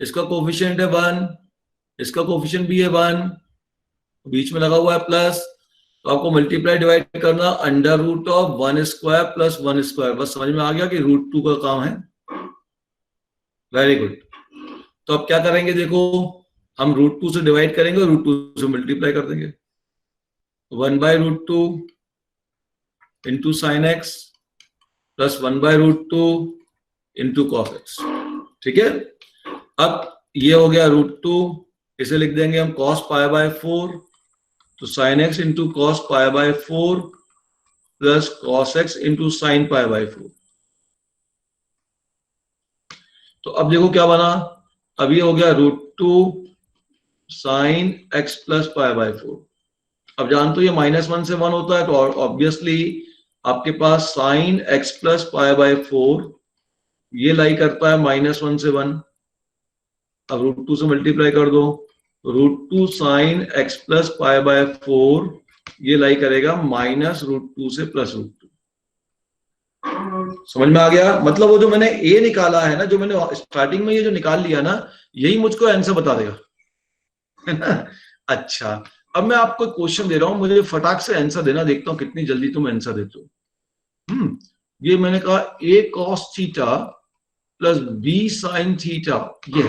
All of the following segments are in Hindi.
इसका कोफिशिएंट है 1, इसका कोफिशिएंट भी है 1, बीच में लगा हुआ है प्लस, तो आपको मल्टीप्लाई डिवाइड करना under root of 1 square plus 1 square. बस समझ में आ गया कि रूट 2 का काम है। Very good. तो अब क्या करेंगे, देखो हम रूट 2 से डिवाइड करेंगे और रूट 2 से मल्टीप्लाई कर देंगे। 1/√2 into sine x plus 1/√2 into cos x. ठीक है, अब ये हो गया √2, इसे लिख देंगे हम cos π/4, तो sin x into cos π/4 plus cos x into sine π/4। तो अब देखो क्या बना, अब ये हो गया √2 साइन x प्लस π/4। अब जानते हो ये -1 से 1 होता है, तो ऑब्वियसली आपके पास साइन x प्लस π/4 ये लाई करता है -1 से 1। अब √2 से मल्टीप्लाई कर दो, √2 साइन x प्लस π/4 ये लाई करेगा -√2 से +√2। समझ में आ गया? मतलब वो जो मैंने a निकाला है ना, जो मैंने स्टार्टिंग में ये जो निकाल लिया ना, यही मुझको आंसर बता देगा, है ना? अच्छा, अब मैं आपको क्वेश्चन दे रहा हूं, मुझे फटाक से आंसर देना, देखता हूं कितनी जल्दी तुम आंसर देते हो। ये मैंने कहा a cos theta plus b sin theta, ये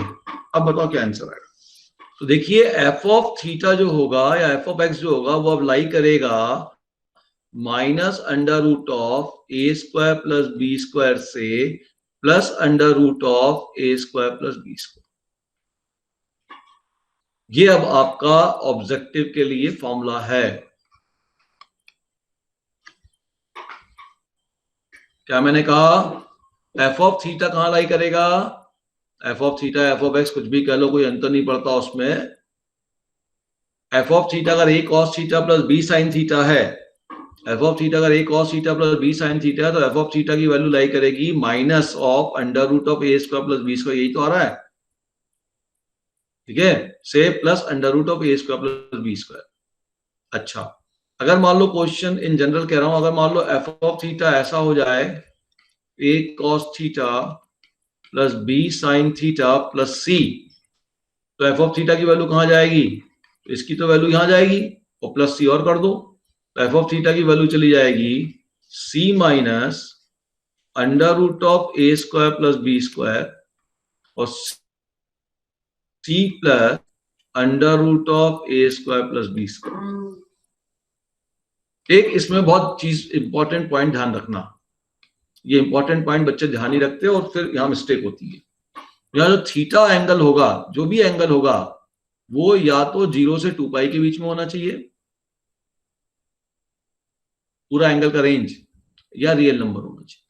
अब बताओ क्या आंसर आएगा। तो देखिए f ऑफ थीटा जो होगा या f ऑफ x जो होगा वो अब लाई करेगा -√a² प्लस b² से प्लस √a² प्लस b²। ये अब आपका ऑब्जेक्टिव के लिए फॉर्मूला है। क्या मैंने कहा, f ऑफ थीटा कहां लाई करेगा, f of theta f of x कुछ भी कह लो, कोई अंतर नहीं पड़ता उसमें। f ऑफ थीटा अगर a cos theta plus b sin theta है, f ऑफ थीटा अगर a cos theta plus b sin theta है, तो f ऑफ थीटा की वैल्यू लाई करेगी minus of √a² plus b²। यही तो आ रहा है, ठीक है, से प्लस √a² प्लस b²। अच्छा, अगर मान लो क्वेश्चन इन जनरल कह रहा हूं, अगर मान लो f ऑफ थीटा ऐसा हो जाए a cos theta plus b sin theta plus c, तो f ऑफ थीटा की वैल्यू कहां जाएगी, इसकी तो वैल्यू यहां जाएगी और प्लस c और कर दो, तो f ऑफ थीटा की वैल्यू चली जाएगी c minus √a² plus b² और c plus √a² plus b²। एक इसमें बहुत चीज इंपॉर्टेंट पॉइंट ध्यान रखना, ये इंपॉर्टेंट पॉइंट बच्चे ध्यान नहीं रखते और फिर यहां मिस्टेक होती है। यहां जो थीटा एंगल होगा, जो भी एंगल होगा, वो या तो 0 से 2π के बीच में होना चाहिए पूरा एंगल का रेंज, या रियल नंबर होना चाहिए।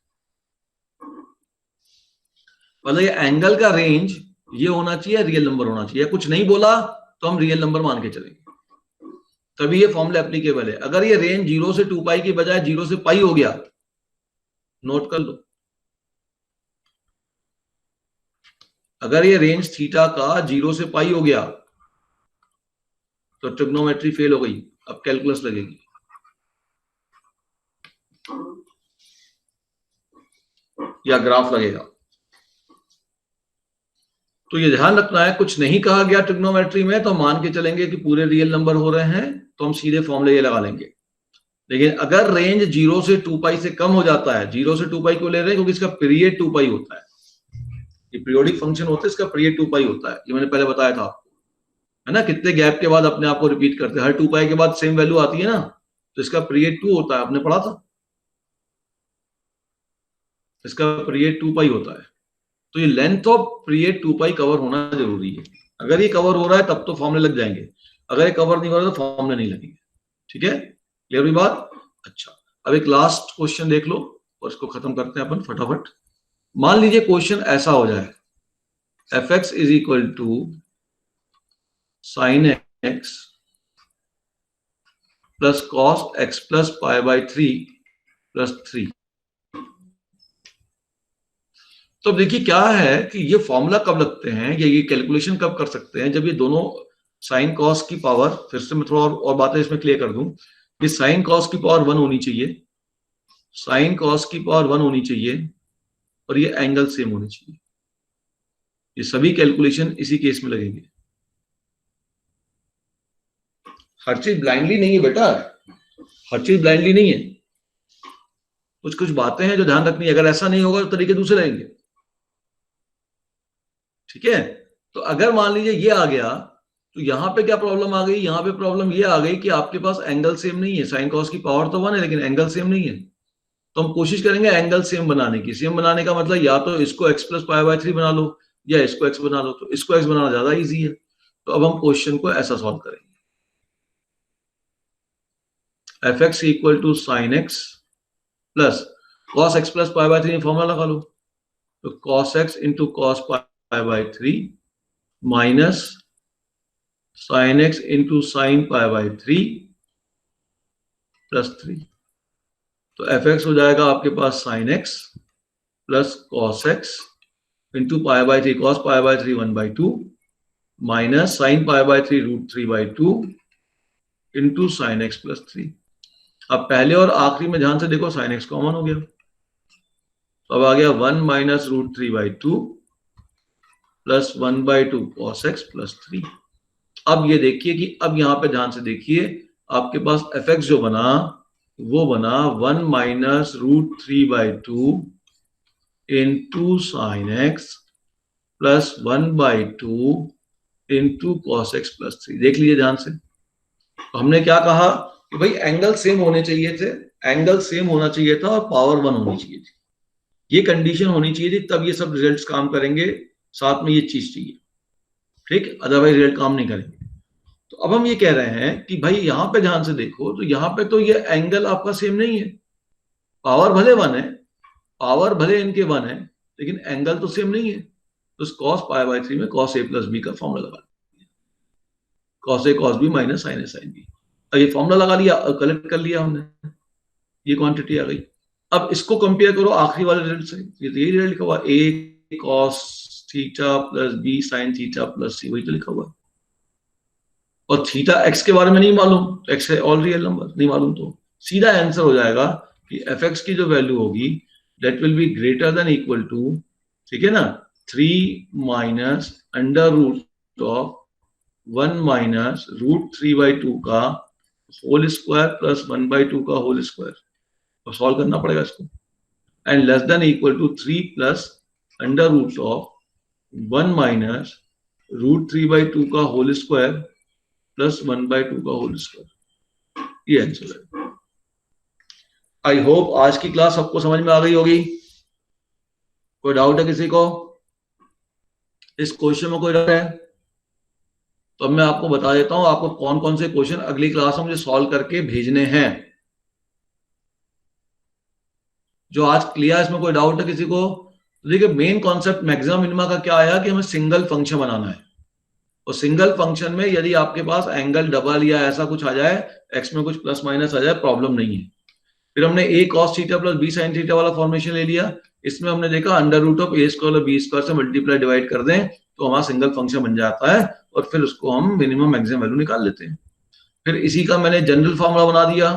मतलब ये एंगल का रेंज ये होना चाहिए, रियल नंबर होना चाहिए। कुछ नहीं बोला तो हम रियल नंबर मान के चलेंगे, तभी ये फॉर्मूला एप्लीकेबल है। अगर ये रेंज 0 से 2π की बजाय 0 से π हो गया, नोट कर लो, अगर ये रेंज थीटा का 0 से π हो गया तो ट्रिग्नोमेट्री फेल हो गई, अब कैलकुलस लगेगी। या ग्राफ लगेगा। तो ये ध्यान रखना है, कुछ नहीं कहा गया ट्रिग्नोमेट्री में तो मान के चलेंगे कि पूरे रियल नंबर हो रहे हैं, तो हम सीधे फॉर्मूले ये लगा लेंगे। लेकिन अगर रेंज 0 से 2π से कम हो जाता है, 0 से 2π क्यों ले रहे हैं, क्योंकि इसका पीरियड 2π होता है, ये पीरियोडिक फंक्शन होता है, इसका पीरियड 2π होता है, ये मैंने पहले बताया था आपको, है ना। कितने गैप के बाद अपने आप को रिपीट करते हैं, हर 2π के बाद सेम वैल्यू आती है ना, तो इसका पीरियड 2 होता है, आपने पढ़ा था, इसका पीरियड 2π होता है। तो ये लेंथ ऑफ पीरियड 2π कवर होना जरूरी है। अगर ये कवर हो रहा है तब तो फॉर्मूले लग जाएंगे, अगर ये कवर नहीं हो रहा तो फॉर्मूले नहीं लगेंगे। ठीक है, क्लियर हुई बात? अच्छा, अब एक लास्ट क्वेश्चन देख लो और इसको खत्म करते हैं अपन फटाफट। मान लीजिए क्वेश्चन ऐसा हो जाए, fx is equal to sine x plus cos x plus π/3 plus 3। तो देखिए क्या है कि ये फॉर्मूला कब लगते हैं या ये कैलकुलेशन कब कर सकते हैं, जब ये दोनों साइन कॉस की पावर, फिर से मैं थोड़ा और बातें इसमें क्लियर कर दूं, ये साइन कॉस की पावर 1 होनी चाहिए, साइन कॉस की पावर 1 होनी चाहिए और ये एंगल सेम होनी चाहिए। ये सभी कैलकुलेशन इसी केस में लगेंगे। हर चीज ब्लाइंडली नहीं है बेटा, हर चीज ब्लाइंडली नहीं है, कुछ कुछ बातें हैं जो ध्यान रखनी है। अगर ऐसा नहीं होगा तो तरीके दूसरे रहेंगे। ठीक है, तो अगर मान लीजिए ये आ गया, तो यहां पे क्या प्रॉब्लम आ गई, यहां पे प्रॉब्लम ये आ गई कि आपके पास एंगल सेम नहीं है। साइन कॉस की पावर तो 1 है लेकिन एंगल सेम नहीं है। तो हम कोशिश करेंगे एंगल सेम बनाने की। सेम बनाने का मतलब या तो इसको x प्लस पाई बाय 3 बना लो या इसको x बना लो। तो इसको x बनाना ज्यादा इजी है, तो अब हम क्वेश्चन को ऐसा सॉल्व करेंगे। F x equal to sine x plus cos x plus pi by 3 formula लगा लो। तो cos x into cos pi by 3 minus sine x into sine pi by 3 plus 3। तो एफ एक्स हो जाएगा आपके पास sine x plus cos x into pi by 3 cos pi by 3 1/2 minus sine pi by 3 √3/2 into sine x plus 3। अब पहले और आखिरी में ध्यान से देखो, साइन एक्स कॉमन हो गया, तो अब आ गया 1 minus √3/2 plus 1/2 cos x plus 3। अब ये देखिए कि अब यहां पे ध्यान से देखिए, आपके पास एफ एक्स जो बना वो बना 1 minus √3/2 into sine x plus 1/2 into cos x plus 3। देख लीजिए ध्यान से, तो हमने क्या कहा कि भाई एंगल सेम होने चाहिए थे, एंगल सेम होना चाहिए था और पावर 1 होनी चाहिए थी। ये कंडीशन होनी चाहिए थी, तब ये सब रिजल्ट्स काम करेंगे। साथ में ये चीज चाहिए, ठीक, अदरवाइज रिजल्ट काम नहीं करेंगे। तो अब हम ये कह रहे हैं कि भाई यहां पे ध्यान से देखो, तो यहां पे तो ये एंगल आपका सेम नहीं है। पावर भले 1 है, पावर भले इनके 1 है, लेकिन एंगल तो सेम नहीं है। तो cos पाई बाय 3 में cos a प्लस बी का फॉर्मूला लगा लिया, cos a cos b minus sin a sin b। अब ये फॉर्मूला लगा लिया, कलेक्ट कर लिया हमने, ये क्वांटिटी आ गई। अब इसको कंपेयर करो आखिरी वाले रिजल्ट से, ये तो यही रिजल्ट लिखा हुआ a cos theta plus b sin theta plus c, वही तो लिखा हुआ है। और थीटा x के बारे में नहीं मालूम, तो x है ऑल रियल नंबर, नहीं मालूम, तो सीधा आंसर हो जाएगा कि एफ एक्स की जो वैल्यू होगी that will be greater than equal to, ठीक है ना, 3 minus under root of 1 minus √3/2 का होल स्क्वायर प्लस 1/2 का होल स्क्वायर। तो सॉल्व करना पड़ेगा इसको, and less than equal to 3 plus under root of 1 minus √3/2 का होल स्क्वायर प्लस 1/2 का होल स्क्वायर। ये आंसर है। आई होप आज की क्लास सबको समझ में आ गई होगी। कोई डाउट है किसी को इस क्वेश्चन में? कोई डाउट है तो अब मैं आपको बता देता हूं आपको कौन कौन से क्वेश्चन अगली क्लास में मुझे सॉल्व करके भेजने हैं। जो आज क्लियर है, इसमें कोई डाउट है किसी को? तो देखिए, मेन कॉन्सेप्ट मैक्सिमम मिनिमा का क्या आया कि हमें सिंगल फंक्शन बनाना है, और सिंगल फंक्शन में यदि आपके पास एंगल डबल या ऐसा कुछ आ जाए, एक्स में कुछ प्लस माइनस आ जाए, प्रॉब्लम नहीं है। फिर हमने a cos theta plus b sin theta वाला फॉर्मेशन ले लिया। इसमें हमने देखा under root of a square और b स्क्वायर से मल्टीप्लाई डिवाइड कर दें तो हमारा सिंगल फंक्शन बन जाता है, और फिर उसको हम मिनिमम मैक्सिमम वैल्यू निकाल लेते हैं। फिर इसी का मैंने जनरल फॉर्मूला बना दिया,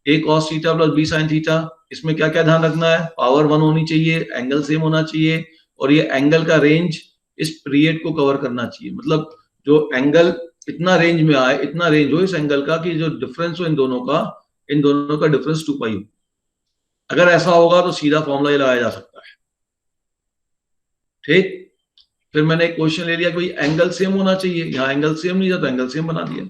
a cos theta plus b sin theta. इसमें क्या क्या ध्यान रखना है? पावर 1 होनी चाहिए, एंगल सेम होना चाहिए, और ये एंगल का रेंज इस पीरियड को कवर करना चाहिए। मतलब जो एंगल इतना रेंज में आए, इतना रेंज हो इस एंगल का कि जो डिफरेंस हो इन दोनों का डिफरेंस 2π हो। अगर ऐसा होगा तो सीधा फॉर्मूला लगाया जा सकता है, ठीक। फिर मैंने एक क्वेश्चन ले लिया कि भाई एंगल सेम होना चाहिए, यहाँ एंगल सेम नहीं था तो एंगल सेम बना दिया।